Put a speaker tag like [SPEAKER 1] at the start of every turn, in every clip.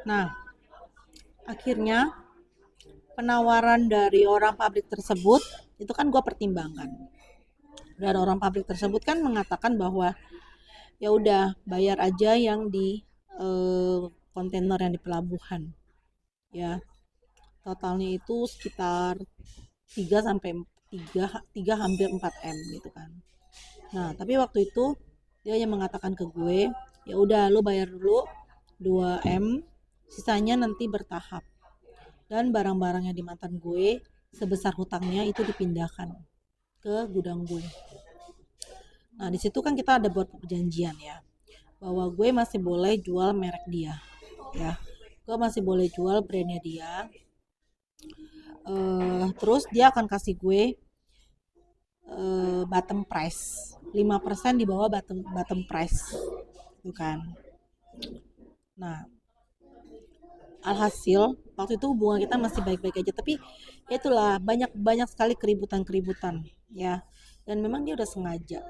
[SPEAKER 1] Nah, akhirnya penawaran dari orang pabrik tersebut itu kan gue pertimbangkan. Dan orang pabrik tersebut kan mengatakan bahwa ya udah bayar aja yang di kontainer yang di pelabuhan. Ya, totalnya itu sekitar 3 sampai 3 hampir 4 M gitu kan. Nah, tapi waktu itu dia yang mengatakan ke gue, ya udah lu bayar dulu 2 M, sisanya nanti bertahap. Dan barang-barangnya di mantan gue sebesar hutangnya itu dipindahkan ke gudang gue. Nah, di situ kan kita ada buat perjanjian ya, bahwa gue masih boleh jual merek dia, ya. Gue masih boleh jual brandnya dia. Terus dia akan kasih gue bottom price, 5% di bawah bottom bottom price, itu kan. Nah, alhasil waktu itu hubungan kita masih baik-baik aja, tapi ya itulah banyak banyak sekali keributan-keributan ya. Dan memang dia udah sengaja.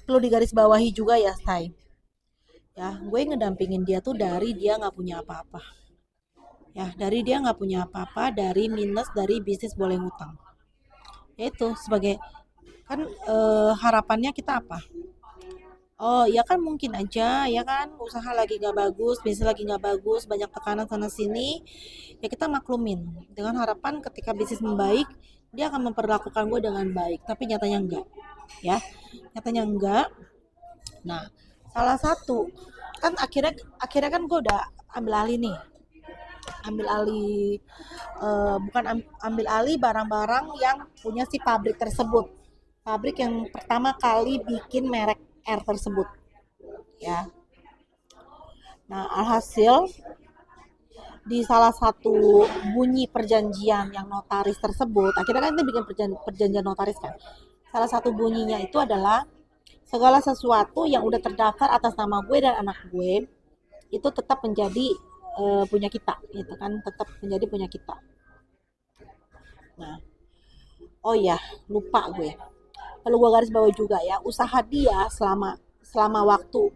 [SPEAKER 1] Perlu digarisbawahi juga ya, Stai. Ya, gue ngedampingin dia tuh dari dia nggak punya apa-apa. Ya, dari dia nggak punya apa-apa, dari minus, dari bisnis boleh ngutang. Ya itu sebagai kan harapannya kita apa? Oh, ya kan mungkin aja, ya kan usaha lagi nggak bagus, bisnis lagi nggak bagus, banyak tekanan sana sini, ya kita maklumin dengan harapan ketika bisnis membaik, dia akan memperlakukan gue dengan baik. Tapi nyatanya enggak, ya, nyatanya enggak. Nah, salah satu kan akhirnya akhirnya kan gue udah ambil alih nih, ambil alih bukan ambil alih barang-barang yang punya si pabrik tersebut, pabrik yang pertama kali bikin merek R tersebut, ya. Nah, alhasil di salah satu bunyi perjanjian yang notaris tersebut, akhirnya kan kita bikin perjanjian notaris kan. Salah satu bunyinya itu adalah segala sesuatu yang udah terdaftar atas nama gue dan anak gue itu tetap menjadi punya kita, gitu kan, tetap menjadi punya kita. Nah, oh iya, lupa gue. Perlu gue garis bawah juga ya, usaha dia selama selama waktu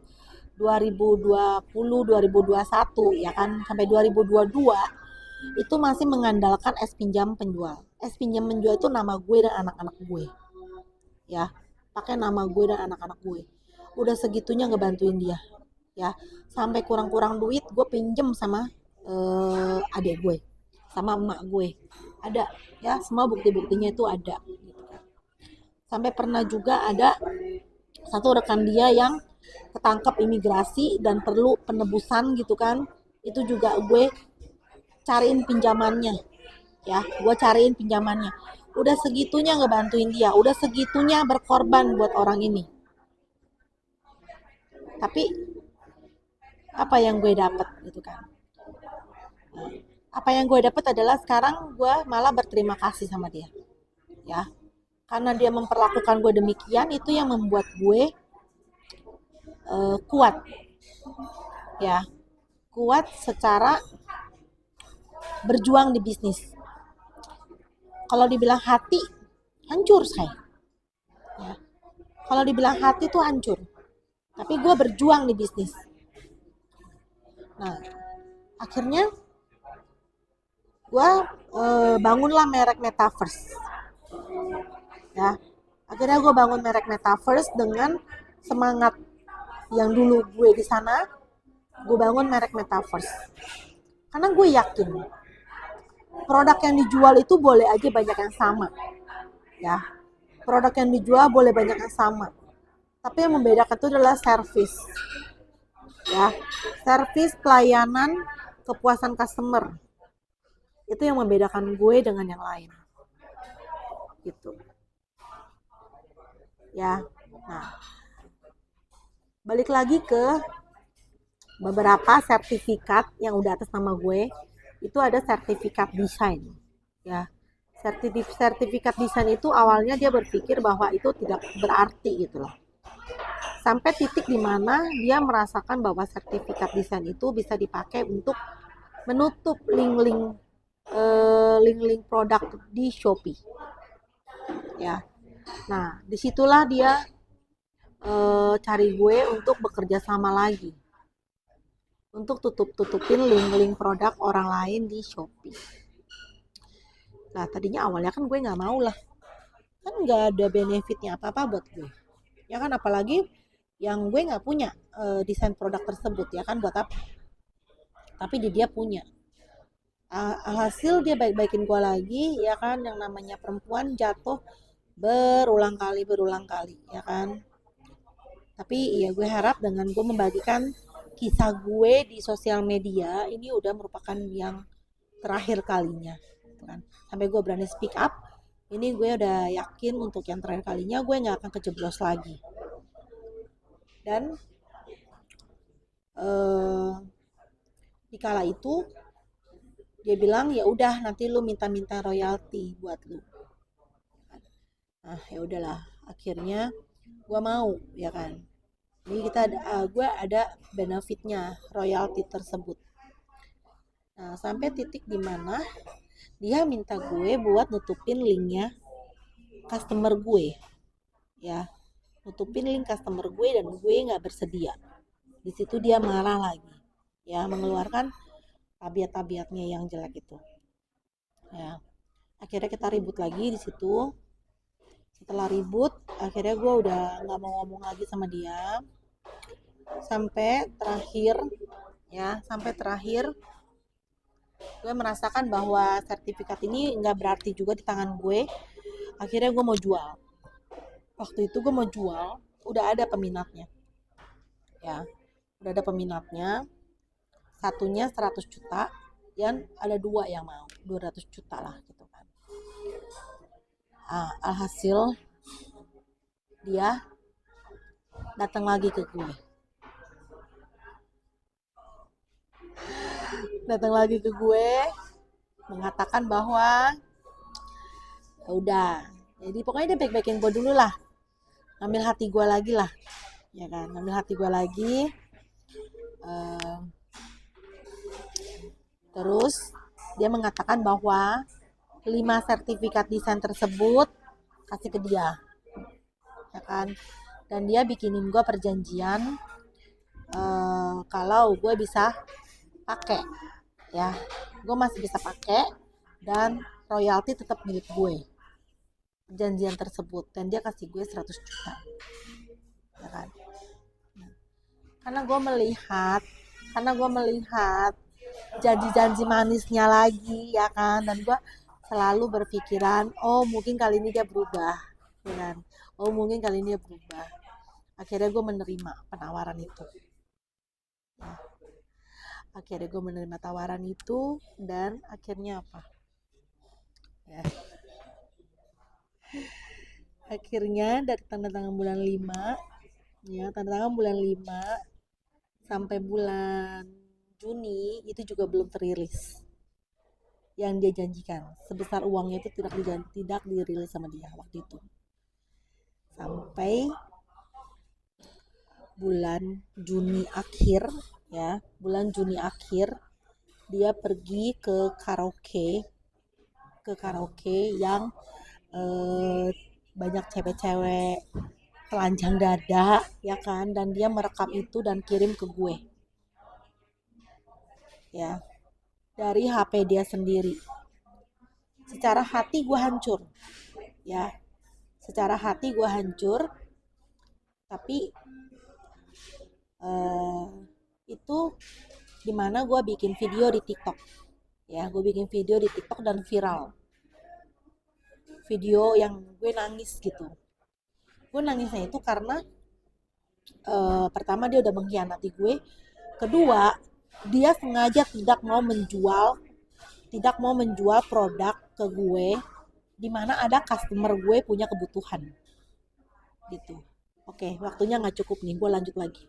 [SPEAKER 1] 2020 2021 ya kan sampai 2022 itu masih mengandalkan es pinjam penjual. Es pinjam penjual itu nama gue dan anak-anak gue, ya. Pakai nama gue dan anak-anak gue. Udah segitunya ngebantuin dia, ya. Sampai kurang-kurang duit gue pinjem sama adik gue, sama emak gue. Ada, ya, semua bukti-buktinya itu ada. Sampai pernah juga ada satu rekan dia yang ketangkep imigrasi dan perlu penebusan gitu kan. Itu juga gue cariin pinjamannya, ya, gue cariin pinjamannya. Udah segitunya ngebantuin dia, udah segitunya berkorban buat orang ini. Tapi apa yang gue dapet gitu kan? Apa yang gue dapet adalah sekarang gue malah berterima kasih sama dia, ya. Karena dia memperlakukan gue demikian, itu yang membuat gue kuat, ya, kuat secara berjuang di bisnis. Kalau dibilang hati, hancur saya. Ya. Kalau dibilang hati tuh hancur. Tapi gue berjuang di bisnis. Nah, akhirnya gue bangunlah merek Metaverse. Ya, akhirnya gue bangun merek Metaverse dengan semangat yang dulu gue di sana. Gue bangun merek Metaverse. Karena gue yakin produk yang dijual itu boleh aja banyak yang sama, ya. Produk yang dijual boleh banyak yang sama. Tapi yang membedakan itu adalah service, ya. Service, pelayanan, kepuasan customer. Itu yang membedakan gue dengan yang lain. Gitu. Ya. Nah, balik lagi ke beberapa sertifikat yang udah atas nama gue. Itu ada sertifikat desain, ya. Sertifikat desain itu awalnya dia berpikir bahwa itu tidak berarti gitu loh. Sampai titik dimana dia merasakan bahwa sertifikat desain itu bisa dipakai untuk menutup link-link produk di Shopee, ya. Nah, disitulah dia cari gue untuk bekerja sama lagi, untuk tutupin link-link produk orang lain di Shopee. Nah tadinya awalnya kan gue nggak mau lah, kan nggak ada benefitnya apa-apa buat gue. Ya kan, apalagi yang gue nggak punya desain produk tersebut, ya kan, buat apa? Tapi dia punya. Alhasil dia baik-baikin gue lagi, ya kan, yang namanya perempuan jatuh berulang kali, ya kan. Tapi ya gue harap dengan gue membagikan kisah gue di sosial media ini udah merupakan yang terakhir kalinya, gitu kan. Sampai gue berani speak up, ini gue udah yakin untuk yang terakhir kalinya gue nggak akan kejeblos lagi. Dan di kala itu dia bilang ya udah nanti lu minta royalti buat lu. Nah ya udahlah, akhirnya gue mau, ya kan. Jadi gue ada benefitnya royalti tersebut. Nah sampai titik dimana dia minta gue buat nutupin linknya customer gue, ya, nutupin link customer gue, dan gue nggak bersedia. Di situ dia marah lagi, ya, mengeluarkan tabiat-tabiatnya yang jelek itu. Ya, akhirnya kita ribut lagi di situ. Setelah ribut, akhirnya gue udah nggak mau ngomong lagi sama dia. Sampai terakhir gue merasakan bahwa sertifikat ini nggak berarti juga di tangan gue. Akhirnya gue mau jual. Waktu itu gue mau jual, udah ada peminatnya, ya, udah ada peminatnya. Satunya 100 juta, dan ada 2 yang mau 200 juta lah, gitu kan. Alhasil dia datang lagi ke gue, mengatakan bahwa ya udah, jadi pokoknya dia baik-baikin gue dulu lah, ngambil hati gue lagi lah, ya kan, ngambil hati gue lagi. Terus dia mengatakan bahwa 5 sertifikat desain tersebut kasih ke dia, ya kan, dan dia bikinin gue perjanjian kalau gue bisa pakai, ya, gue masih bisa pakai dan royalti tetap milik gue, perjanjian tersebut, dan dia kasih gue 100 juta, ya kan. Karena gue melihat janji-janji manisnya lagi, ya kan, dan gue selalu berpikiran, oh mungkin kali ini dia berubah, ya kan, akhirnya gue menerima penawaran itu, ya. Akhirnya gue menerima tawaran itu, dan akhirnya apa, ya, akhirnya dari tanda tangan bulan 5, ya, tanda tangan bulan 5 sampai bulan Juni itu juga belum terilis yang dia janjikan. Sebesar uangnya itu tidak dirilis sama dia waktu itu. Sampai bulan Juni akhir, ya, dia pergi ke karaoke yang banyak cewek-cewek telanjang dada, ya kan, dan dia merekam itu dan kirim ke gue, ya, dari HP dia sendiri. Secara hati gue hancur, ya, tapi itu dimana gue bikin video di TikTok, ya, dan viral, video yang gue nangis gitu. Gue nangisnya itu karena pertama dia udah mengkhianati gue, kedua dia sengaja tidak mau menjual produk ke gue di mana ada customer gue punya kebutuhan gitu. Oke, waktunya nggak cukup nih, gue lanjut lagi.